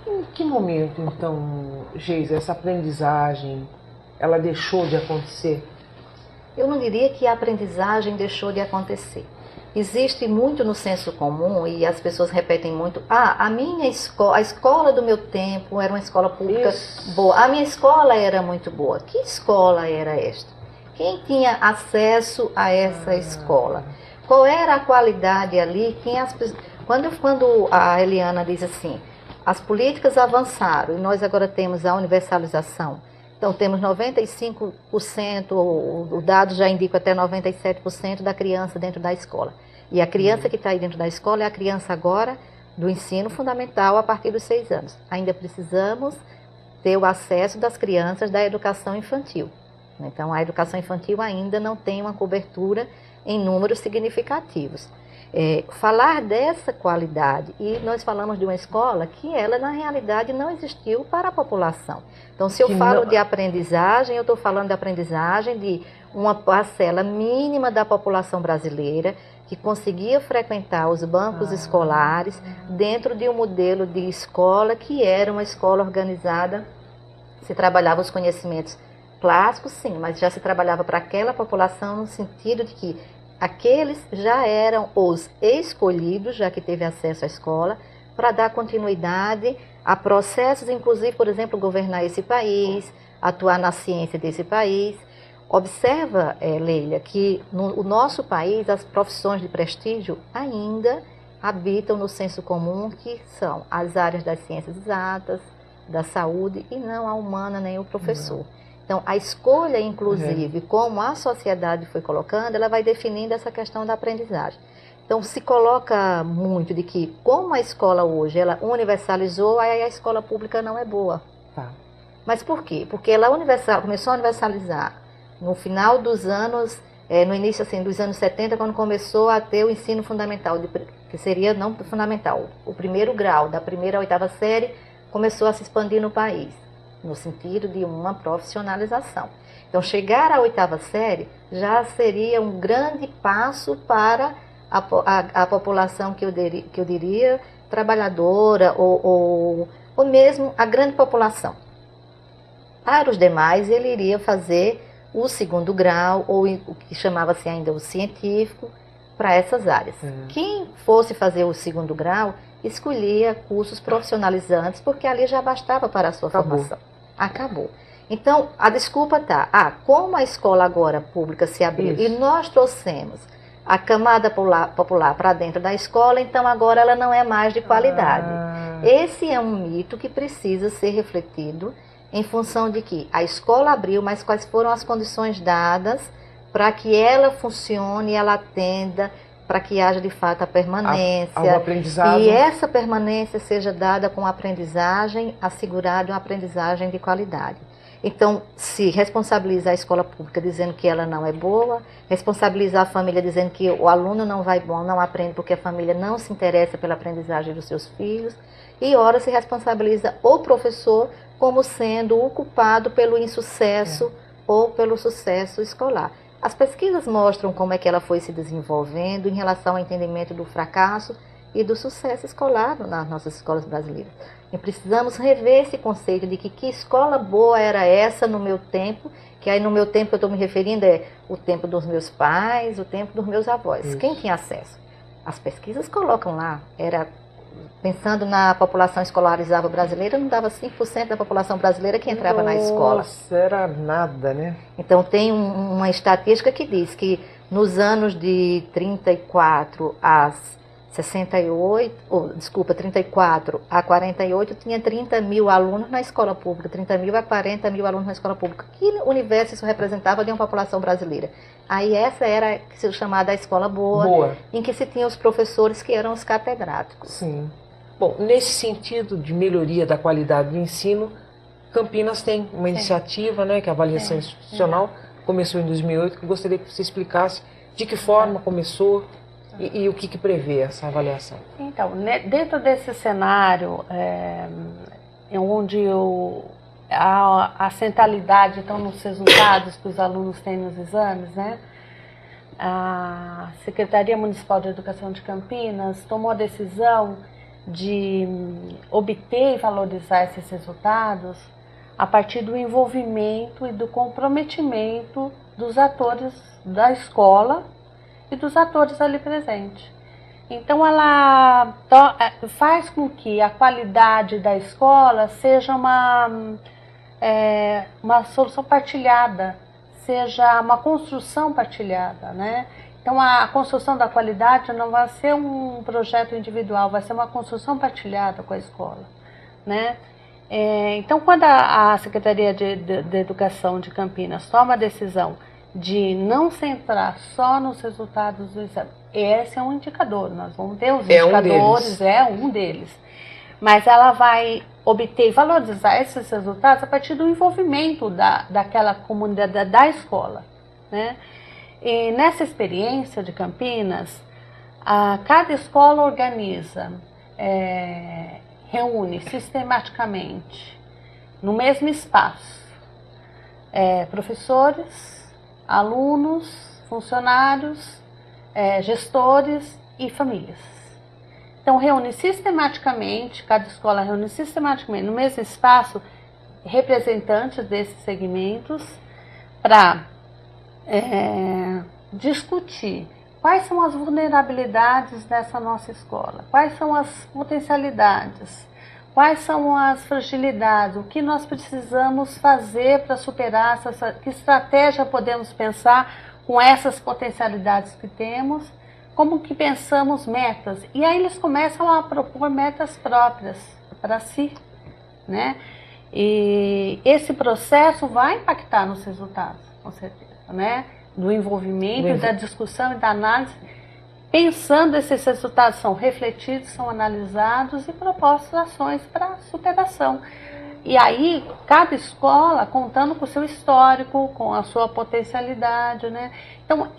Em que momento, então, Geisa, essa aprendizagem, ela deixou de acontecer? Eu não diria que a aprendizagem deixou de acontecer. Existe muito no senso comum e as pessoas repetem muito: a minha escola, a escola do meu tempo era uma escola pública boa. A minha escola era muito boa. Que escola era esta? Quem tinha acesso a essa escola? Qual era a qualidade ali? Quando a Eliana diz assim, as políticas avançaram e nós agora temos a universalização. Então, temos 95%, o dado já indica até 97% da criança dentro da escola. E a criança que está aí dentro da escola é a criança agora do ensino fundamental a partir dos 6 anos. Ainda precisamos ter o acesso das crianças da educação infantil. Então, a educação infantil ainda não tem uma cobertura em números significativos. Falar dessa qualidade, e nós falamos de uma escola que ela na realidade não existiu para a população. Então, se eu falo de aprendizagem, eu estou falando de aprendizagem de uma parcela mínima da população brasileira que conseguia frequentar os bancos escolares dentro de um modelo de escola que era uma escola organizada. Se trabalhava os conhecimentos clássicos, sim, mas já se trabalhava para aquela população no sentido de que aqueles já eram os escolhidos, já que teve acesso à escola, para dar continuidade a processos, inclusive, por exemplo, governar esse país, atuar na ciência desse país. Observa, Leila, que no nosso país as profissões de prestígio ainda habitam no senso comum, que são as áreas das ciências exatas, da saúde, e não a humana nem o professor. Então, a escolha, inclusive, como a sociedade foi colocando, ela vai definindo essa questão da aprendizagem. Então, se coloca muito de que, como a escola hoje, ela universalizou, aí a escola pública não é boa. Tá. Mas por quê? Porque ela começou a universalizar no final dos anos, no início assim, dos anos 70, quando começou a ter o ensino fundamental, que seria não fundamental, o primeiro grau, da primeira à oitava série, começou a se expandir no país, no sentido de uma profissionalização. Então, chegar à oitava série já seria um grande passo para a população que eu diria trabalhadora ou mesmo a grande população. Para os demais, ele iria fazer o segundo grau, ou o que chamava-se ainda o científico, para essas áreas. Quem fosse fazer o segundo grau, escolhia cursos profissionalizantes, porque ali já bastava para a sua formação. Acabou. Então, a desculpa está, como a escola agora pública se abriu e nós trouxemos a camada popular para dentro da escola, então agora ela não é mais de qualidade. Esse é um mito que precisa ser refletido em função de que a escola abriu, mas quais foram as condições dadas para que ela funcione, ela atenda, para que haja de fato a permanência. O aprendizado. E essa permanência seja dada com aprendizagem, assegurada uma aprendizagem de qualidade. Então, se responsabiliza a escola pública dizendo que ela não é boa, responsabiliza a família dizendo que o aluno não vai bom, não aprende porque a família não se interessa pela aprendizagem dos seus filhos, e ora se responsabiliza o professor como sendo o culpado pelo insucesso ou pelo sucesso escolar. As pesquisas mostram como é que ela foi se desenvolvendo em relação ao entendimento do fracasso e do sucesso escolar nas nossas escolas brasileiras. E precisamos rever esse conceito de que escola boa era essa no meu tempo, que aí no meu tempo que eu estou me referindo é o tempo dos meus pais, o tempo dos meus avós. Isso. Quem tinha acesso? As pesquisas colocam lá, pensando na população escolarizada brasileira, não dava 5% da população brasileira que entrava na escola. Nossa, era nada, né? Então tem uma estatística que diz que nos anos de 34 a 34 a 48, tinha 30 mil alunos na escola pública, 30 mil a 40 mil alunos na escola pública. Que universo isso representava de uma população brasileira? Aí essa era chamada a escola boa, em que se tinha os professores que eram os catedráticos. Sim. Bom, nesse sentido de melhoria da qualidade do ensino, Campinas tem uma iniciativa, né, que é a avaliação institucional, começou em 2008, que eu gostaria que você explicasse de que forma começou e o que prevê essa avaliação. Então, dentro desse cenário, onde a centralidade estão nos resultados que os alunos têm nos exames, né? A Secretaria Municipal de Educação de Campinas tomou a decisão de obter e valorizar esses resultados a partir do envolvimento e do comprometimento dos atores da escola e dos atores ali presentes. Então, ela faz com que a qualidade da escola seja uma solução partilhada, seja uma construção partilhada, né? Então, a construção da qualidade não vai ser um projeto individual, vai ser uma construção partilhada com a escola, né? Então, quando a Secretaria de Educação de Campinas toma a decisão de não centrar só nos resultados do exame, esse é um indicador, nós vamos ter os indicadores, é um deles. Mas ela vai obter e valorizar esses resultados a partir do envolvimento daquela comunidade, da escola, né? E nessa experiência de Campinas, cada escola organiza, reúne sistematicamente, no mesmo espaço, professores, alunos, funcionários, gestores e famílias. Então, reúne sistematicamente, cada escola reúne sistematicamente no mesmo espaço representantes desses segmentos para discutir quais são as vulnerabilidades dessa nossa escola, quais são as potencialidades, quais são as fragilidades, o que nós precisamos fazer para superar, que estratégia podemos pensar com essas potencialidades que temos, como que pensamos metas. E aí eles começam a propor metas próprias para si, né? E esse processo vai impactar nos resultados, com certeza, né? Do envolvimento, da discussão e da análise, pensando esses resultados são refletidos, são analisados e propostas ações para superação. E aí, cada escola contando com o seu histórico, com a sua potencialidade, né? Então,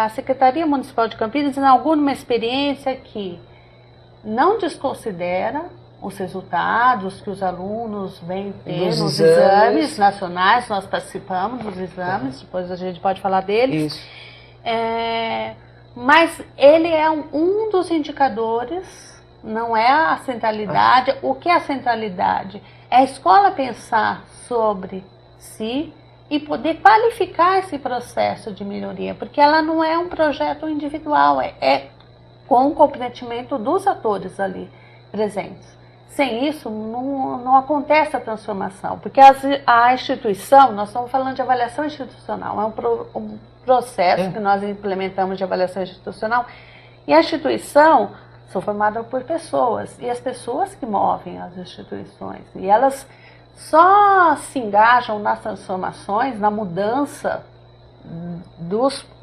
a Secretaria Municipal de Campinas inaugura uma experiência que não desconsidera os resultados que os alunos vêm ter nos exames nacionais. Nós participamos dos exames, depois a gente pode falar deles. Isso. Mas ele é um dos indicadores, não é a centralidade. O que é a centralidade? É a escola pensar sobre si e poder qualificar esse processo de melhoria, porque ela não é um projeto individual, é com o comprometimento dos atores ali presentes. Sem isso, não acontece a transformação, porque a instituição, nós estamos falando de avaliação institucional, é um processo que nós implementamos de avaliação institucional, e a instituição são formadas por pessoas, e as pessoas que movem as instituições, e elas só se engajam nas transformações, na mudança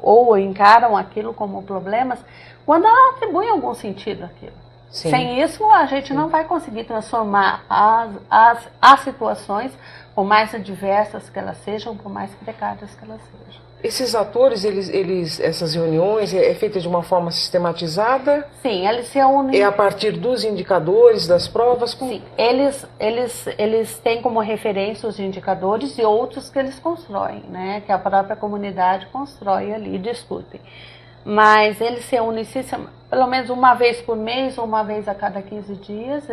ou encaram aquilo como problemas, quando ela atribui algum sentido àquilo. Sim. Sem isso, a gente não vai conseguir transformar as situações, por mais adversas que elas sejam, por mais precárias que elas sejam. Esses atores, essas reuniões, é feita de uma forma sistematizada? Sim, eles se unem. É a partir dos indicadores, das provas? Sim, eles têm como referência os indicadores e outros que eles constroem, né? Que a própria comunidade constrói ali e discutem. Mas eles se unem pelo menos uma vez por mês ou uma vez a cada 15 dias.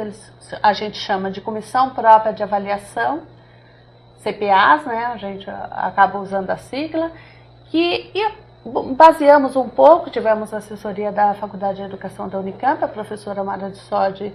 A gente chama de Comissão Própria de Avaliação, CPAs, né? A gente acaba usando a sigla. E baseamos um pouco, tivemos assessoria da Faculdade de Educação da Unicamp, a professora Mara de Sode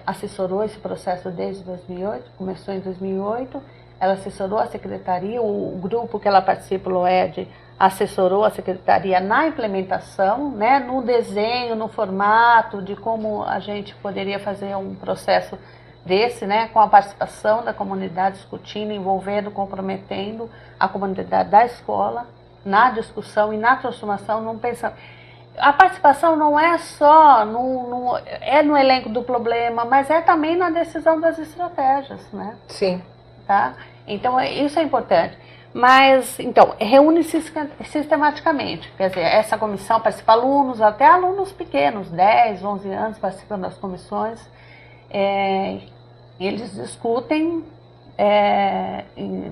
assessorou esse processo desde 2008, começou em 2008, ela assessorou a secretaria, o grupo que ela participa, o LOED, assessorou a secretaria na implementação, né, no desenho, no formato de como a gente poderia fazer um processo desse, né, com a participação da comunidade, discutindo, envolvendo, comprometendo a comunidade da escola na discussão e na transformação, não pensando. A participação não é só no elenco do problema, mas é também na decisão das estratégias, né? Sim. Tá? Então, isso é importante. Mas, então, reúne-se sistematicamente. Quer dizer, essa comissão participa alunos, até alunos pequenos, 10, 11 anos, participam das comissões. Eles discutem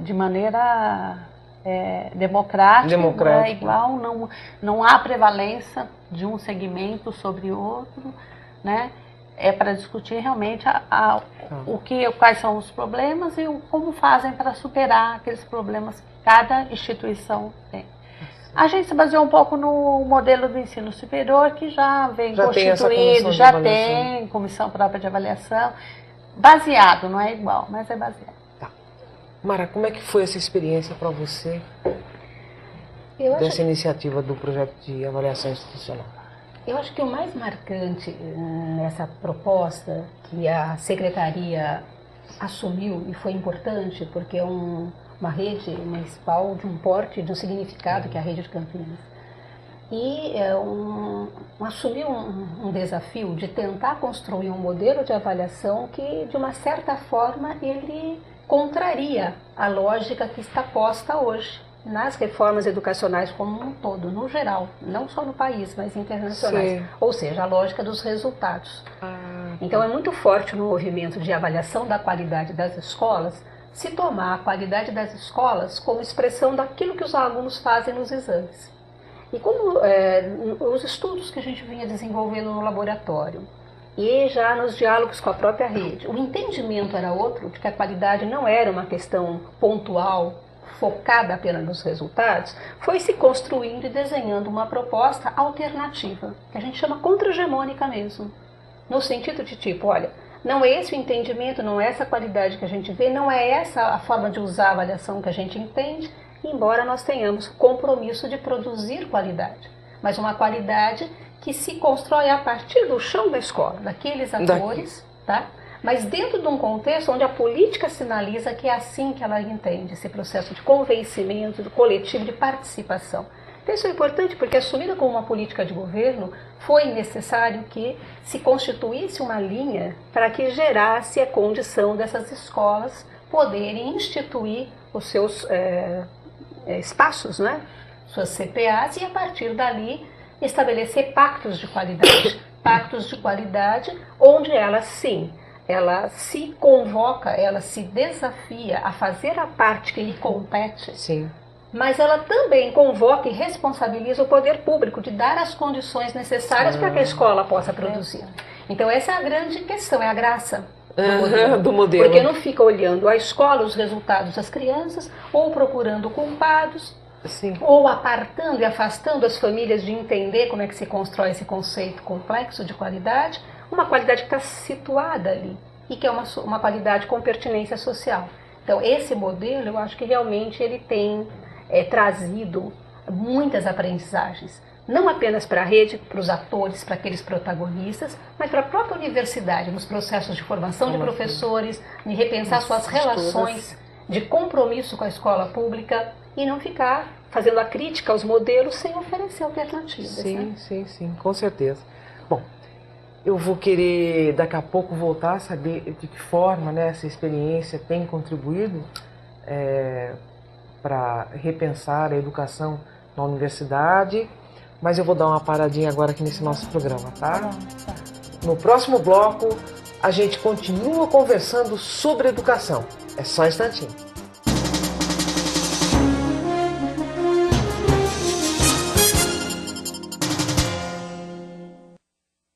de maneira democrática. Né? Igual, não há prevalência de um segmento sobre outro, né? É para discutir realmente quais são os problemas e como fazem para superar aqueles problemas que cada instituição tem. A gente se baseou um pouco no modelo do ensino superior, que já vem constituído, já tem comissão própria de avaliação, baseado, não é igual, mas é baseado. Tá. Mara, como é que foi essa experiência para você dessa iniciativa do projeto de avaliação institucional? Eu acho que o mais marcante nessa proposta que a Secretaria assumiu, e foi importante, porque é uma rede municipal de um porte, de um significado, que é a rede de Campinas. E assumiu um desafio de tentar construir um modelo de avaliação que, de uma certa forma, ele contraria a lógica que está posta hoje nas reformas educacionais como um todo, no geral, não só no país, mas internacionais. Sim. Ou seja, a lógica dos resultados. Então é muito forte no movimento de avaliação da qualidade das escolas se tomar a qualidade das escolas como expressão daquilo que os alunos fazem nos exames. E como os estudos que a gente vinha desenvolvendo no laboratório, e já nos diálogos com a própria rede, o entendimento era outro, de que a qualidade não era uma questão pontual, focada apenas nos resultados, foi se construindo e desenhando uma proposta alternativa, que a gente chama contra-hegemônica mesmo, no sentido de tipo, olha, não é esse o entendimento, não é essa qualidade que a gente vê, não é essa a forma de usar a avaliação que a gente entende, embora nós tenhamos compromisso de produzir qualidade, mas uma qualidade que se constrói a partir do chão da escola, daqueles atores, tá? Mas dentro de um contexto onde a política sinaliza que é assim que ela entende esse processo de convencimento, do coletivo, de participação. Então isso é importante porque, assumida como uma política de governo, foi necessário que se constituísse uma linha para que gerasse a condição dessas escolas poderem instituir os seus espaços, né? Suas CPAs, e a partir dali estabelecer pactos de qualidade onde elas sim, ela se convoca, ela se desafia a fazer a parte que lhe compete, sim, mas ela também convoca e responsabiliza o poder público de dar as condições necessárias para que a escola possa produzir. Então essa é a grande questão, é a graça do modelo. Porque não fica olhando a escola, os resultados das crianças, ou procurando culpados, sim, ou apartando e afastando as famílias de entender como é que se constrói esse conceito complexo de qualidade, uma qualidade que está situada ali e que é uma qualidade com pertinência social. Então esse modelo, eu acho que realmente ele tem trazido muitas aprendizagens, não apenas para a rede, para os atores, para aqueles protagonistas, mas para a própria universidade, nos processos de formação de professores, de repensar suas relações de compromisso com a escola pública e não ficar fazendo a crítica aos modelos sem oferecer alternativas. Sim, né? sim, com certeza. Bom, eu vou querer daqui a pouco voltar a saber de que forma, né, essa experiência tem contribuído para repensar a educação na universidade, mas eu vou dar uma paradinha agora aqui nesse nosso programa, tá? No próximo bloco, a gente continua conversando sobre educação. É só um instantinho.